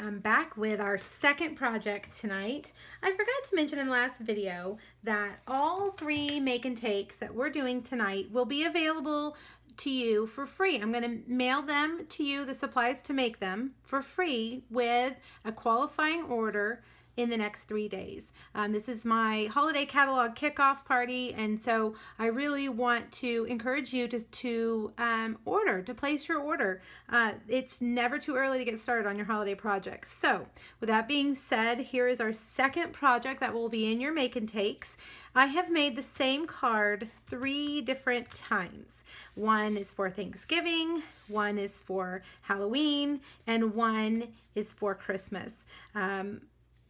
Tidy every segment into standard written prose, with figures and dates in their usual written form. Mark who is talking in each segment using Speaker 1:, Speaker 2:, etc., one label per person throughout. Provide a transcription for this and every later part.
Speaker 1: I'm back with our second project tonight. I forgot to mention in the last video that all three make and takes that we're doing tonight will be available to you for free. I'm going to mail them to you, the supplies to make them, for free with a qualifying order in the next 3 days. This is my holiday catalog kickoff party, and so I really want to encourage you to place your order. It's never too early to get started on your holiday projects. So with that being said, here is our second project that will be in your make and takes. I have made the same card 3 different times. One is for Thanksgiving, one is for Halloween, and one is for Christmas.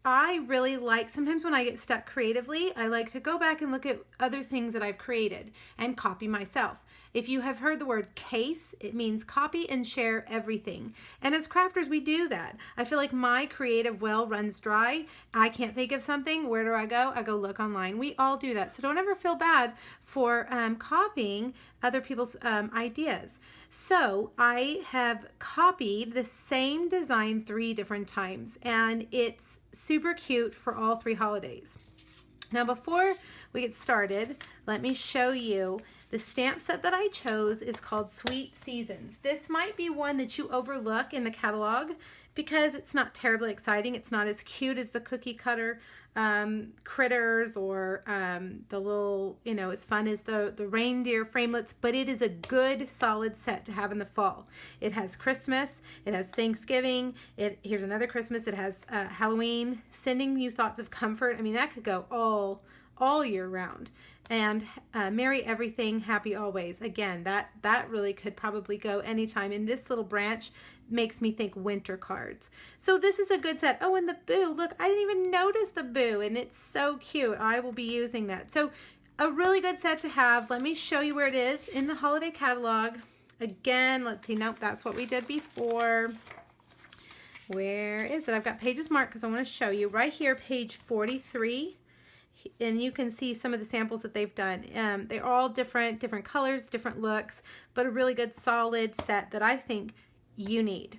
Speaker 1: I really like, sometimes when I get stuck creatively, I like to go back and look at other things that I've created and copy myself. If you have heard the word case, it means copy and share everything. And as crafters, we do that. I feel like my creative well runs dry. I can't think of something. Where do I go? I go look online. We all do that. So don't ever feel bad for copying other people's ideas. So I have copied the same design 3 different times, and it's super cute for all 3 holidays. Now before we get started, let me show you the stamp set that I chose is called Sweet Seasons. This might be one that you overlook in the catalog because it's not terribly exciting. It's not as cute as the cookie cutter critters or the little, as fun as the reindeer framelits, but it is a good solid set to have in the fall. It has Christmas, it has Thanksgiving, here's another Christmas, it has Halloween, sending you thoughts of comfort. I mean, that could go all year round. And Merry Everything, Happy Always. Again, that really could probably go anytime. And this little branch makes me think winter cards. So this is a good set. Oh, and the boo. Look, I didn't even notice the boo, and it's so cute. I will be using that. So a really good set to have. Let me show you where it is in the holiday catalog. Again, let's see. Nope, that's what we did before. Where is it? I've got pages marked because I want to show you. Right here, page 43. And you can see some of the samples that they've done. They're all different colors, different looks, but a really good solid set that I think you need.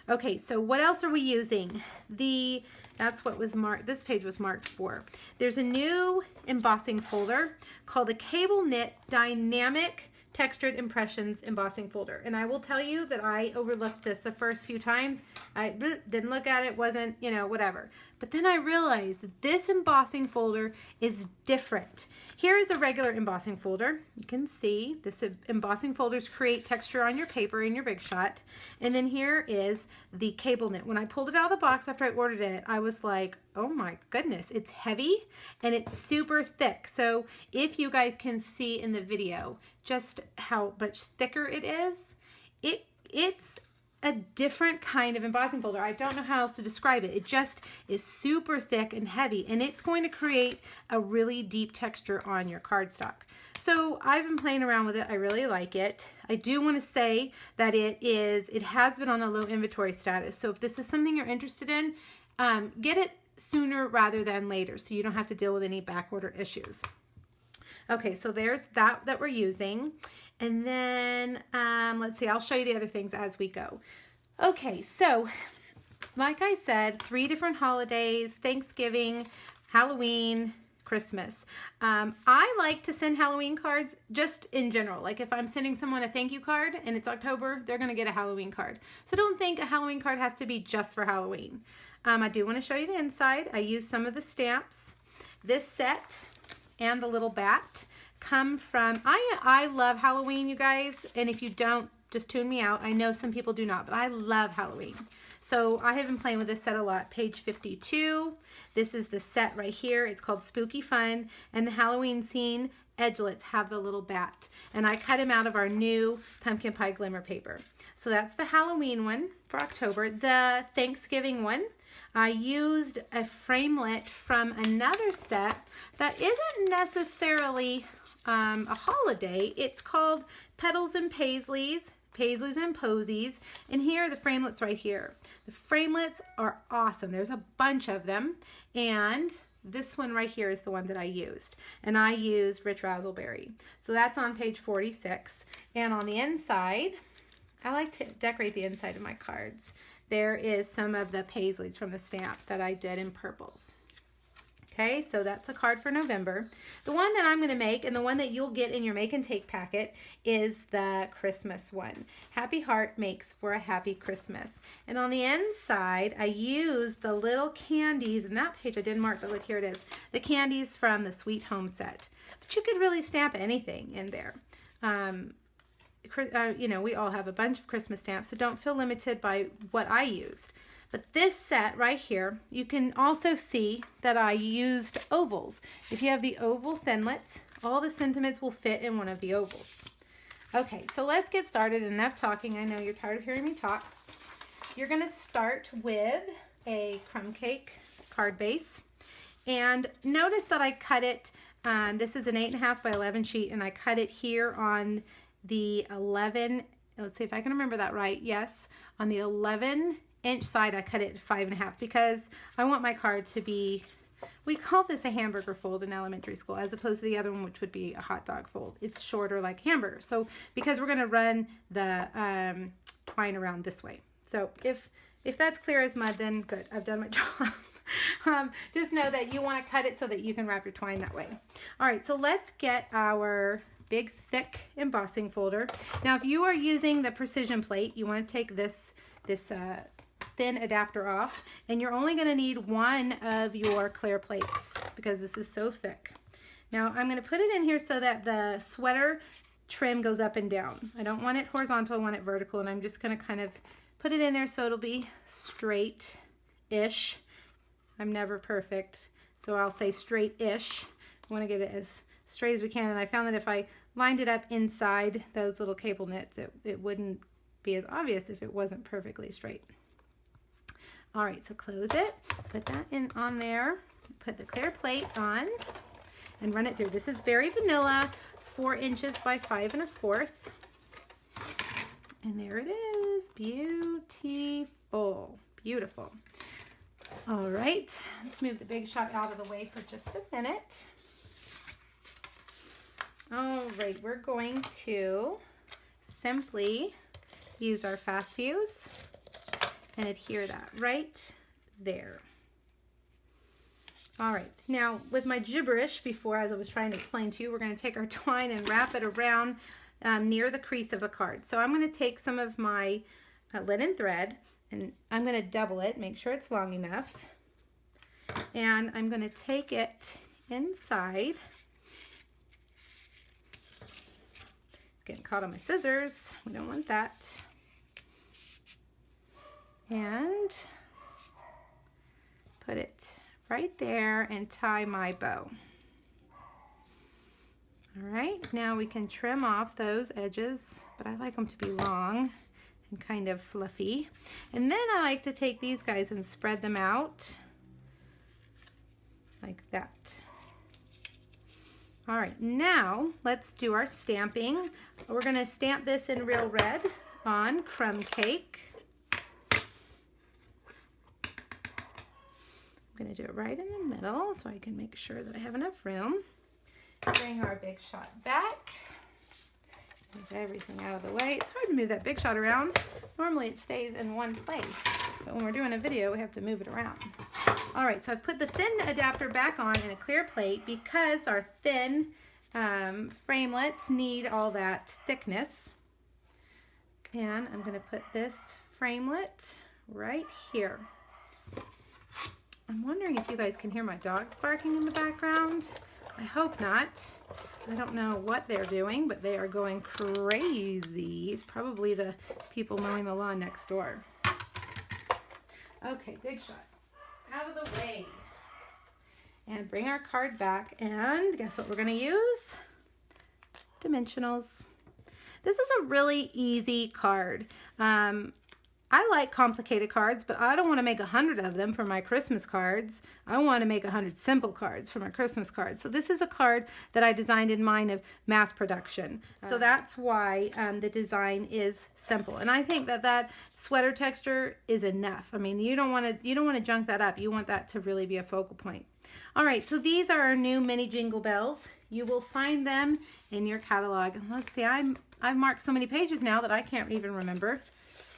Speaker 1: Okay, so what else are we using? That's what was marked. This page was marked for. There's a new embossing folder called the Cable Knit Dynamic Textured Impressions embossing folder. And I will tell you that I overlooked this the first few times. I didn't look at it, wasn't, whatever. But then I realized that this embossing folder is different. Here is a regular embossing folder. You can see this embossing folders create texture on your paper in your Big Shot. And then here is the Cable Knit. When I pulled it out of the box after I ordered it, I was like, oh my goodness, it's heavy and it's super thick. So if you guys can see in the video just how much thicker it is, it's a different kind of embossing folder. I don't know how else to describe it. It just is super thick and heavy, and it's going to create a really deep texture on your cardstock. So I've been playing around with it. I really like it. I do want to say that it has been on the low inventory status. So if this is something you're interested in, get it sooner rather than later so you don't have to deal with any back order issues. Okay, so there's that we're using. And then, let's see, I'll show you the other things as we go. Okay, so like I said, 3 different holidays: Thanksgiving, Halloween, Christmas. I like to send Halloween cards just in general. Like if I'm sending someone a thank you card and it's October, they're going to get a Halloween card. So don't think a Halloween card has to be just for Halloween. I do want to show you the inside. I use some of the stamps. This set and the little bat come from, I love Halloween, you guys, and if you don't, just tune me out. I know some people do not, but I love Halloween. So I have been playing with this set a lot. Page 52, this is the set right here. It's called Spooky Fun, and the Halloween scene edgelets have the little bat, and I cut him out of our new pumpkin pie glimmer paper. So that's the Halloween one for October. The Thanksgiving one, I used a framelit from another set that isn't necessarily a holiday. It's called Petals and Paisleys and Posies, and here are the framelits right here. The framelits are awesome. There's a bunch of them, and this one right here is the one that I used, and I used Rich Razzleberry. So that's on page 46, and on the inside, I like to decorate the inside of my cards. there is some of the paisleys from the stamp that I did in purples. Okay, so that's a card for November. The one that I'm going to make, and the one that you'll get in your Make and Take packet, is the Christmas one. Happy Heart Makes for a Happy Christmas. And on the inside, I used the little candies. In that page I didn't mark, but look, here it is. The candies from the Sweet Home set. But you could really stamp anything in there. You know, we all have a bunch of Christmas stamps, so don't feel limited by what I used. But this set right here, you can also see that I used ovals. If you have the oval thinlits, all the sentiments will fit in one of the ovals. Okay, so let's get started. Enough talking. I know you're tired of hearing me talk. You're going to start with a crumb cake card base. And notice that I cut it, this is an 8.5 by 11 sheet, and I cut it here on the 11, let's see if I can remember that right. Yes, on the 11-inch side, I cut it 5.5 because I want my card to be, we call this a hamburger fold in elementary school, as opposed to the other one, which would be a hot dog fold. It's shorter like hamburger. So because we're going to run the twine around this way. So if that's clear as mud, then good, I've done my job. Just know that you want to cut it so that you can wrap your twine that way. All right, so let's get our big thick embossing folder. Now if you are using the precision plate, you want to take this thin adapter off, and you're only going to need one of your clear plates because this is so thick. Now I'm going to put it in here so that the sweater trim goes up and down. I don't want it horizontal, I want it vertical, and I'm just going to kind of put it in there so it'll be straight-ish. I'm never perfect, so I'll say straight-ish. I want to get it as straight as we can, and I found that if I lined it up inside those little cable knits, it wouldn't be as obvious if it wasn't perfectly straight. All right, so close it, put that in on there, put the clear plate on, and run it through. This is very vanilla, 4 inches by 5 1/4. And there it is, beautiful, beautiful. All right, let's move the Big Shot out of the way for just a minute. All right, we're going to simply use our fast fuse and adhere that right there. All right, now with my gibberish before, as I was trying to explain to you, we're going to take our twine and wrap it around near the crease of the card. So I'm going to take some of my linen thread, and I'm going to double it, make sure it's long enough, and I'm going to take it inside. Getting caught on my scissors, we don't want that. And put it right there and tie my bow. All right, now we can trim off those edges, but I like them to be long and kind of fluffy. And then I like to take these guys and spread them out like that. All right, now let's do our stamping. We're going to stamp this in Real Red on crumb cake. I'm going to do it right in the middle so I can make sure that I have enough room. Bring our Big Shot back. Move everything out of the way. It's hard to move that Big Shot around. Normally it stays in one place, but when we're doing a video, we have to move it around. All right, so I've put the thin adapter back on in a clear plate because our thin framelits need all that thickness. And I'm going to put this framelit right here. I'm wondering if you guys can hear my dogs barking in the background. I hope not. I don't know what they're doing, but they are going crazy. It's probably the people mowing the lawn next door. Okay, Big Shot. Out of the way. And bring our card back, and guess what we're going to use? Dimensionals. This is a really easy card. I like complicated cards, but I don't want to make 100 of them for my Christmas cards. I want to make 100 simple cards for my Christmas cards. So this is a card that I designed in mind of mass production. So that's why the design is simple. And I think that that sweater texture is enough. I mean, you don't want to junk that up. You want that to really be a focal point. All right, so these are our new mini Jingle Bells. You will find them in your catalog. Let's see, I've marked so many pages now that I can't even remember.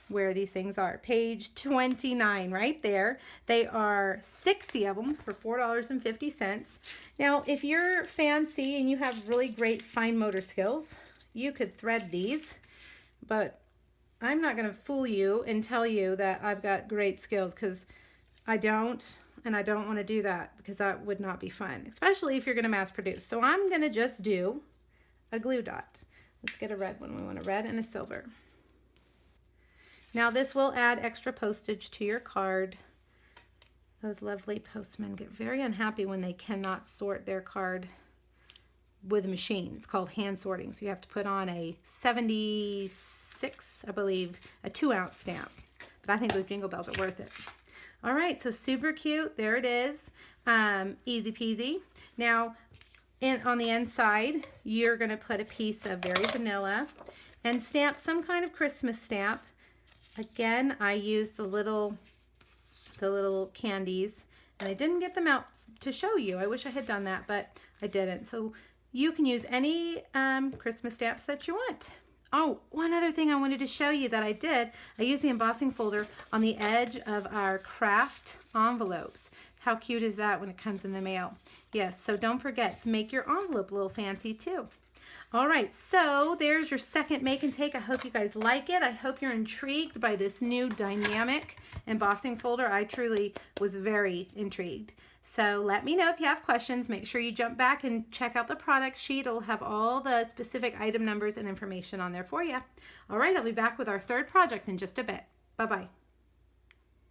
Speaker 1: where these things are. Page 29 right there. They are 60 of them for $4.50. Now, if you're fancy and you have really great fine motor skills, you could thread these, but I'm not going to fool you and tell you that I've got great skills, because I don't, and I don't want to do that, because that would not be fun, especially if you're going to mass produce. So I'm going to just do a glue dot. Let's get a red one. We want a red and a silver. Now this will add extra postage to your card. Those lovely postmen get very unhappy when they cannot sort their card with a machine. It's called hand sorting. So you have to put on a 76, I believe, a 2-ounce stamp. But I think those Jingle Bells are worth it. All right, so super cute. There it is. Easy peasy. Now, on the inside, you're going to put a piece of Very Vanilla and stamp some kind of Christmas stamp. Again, I used the little candies, and I didn't get them out to show you. I wish I had done that, but I didn't. So you can use any Christmas stamps that you want. Oh, one other thing I wanted to show you that I did, I used the embossing folder on the edge of our craft envelopes. How cute is that when it comes in the mail? Yes, so don't forget, make your envelope a little fancy too. All right, so there's your second make and take. I hope you guys like it. I hope you're intrigued by this new dynamic embossing folder. I truly was very intrigued. So let me know if you have questions. Make sure you jump back and check out the product sheet. It'll have all the specific item numbers and information on there for you. All right, I'll be back with our third project in just a bit. Bye-bye.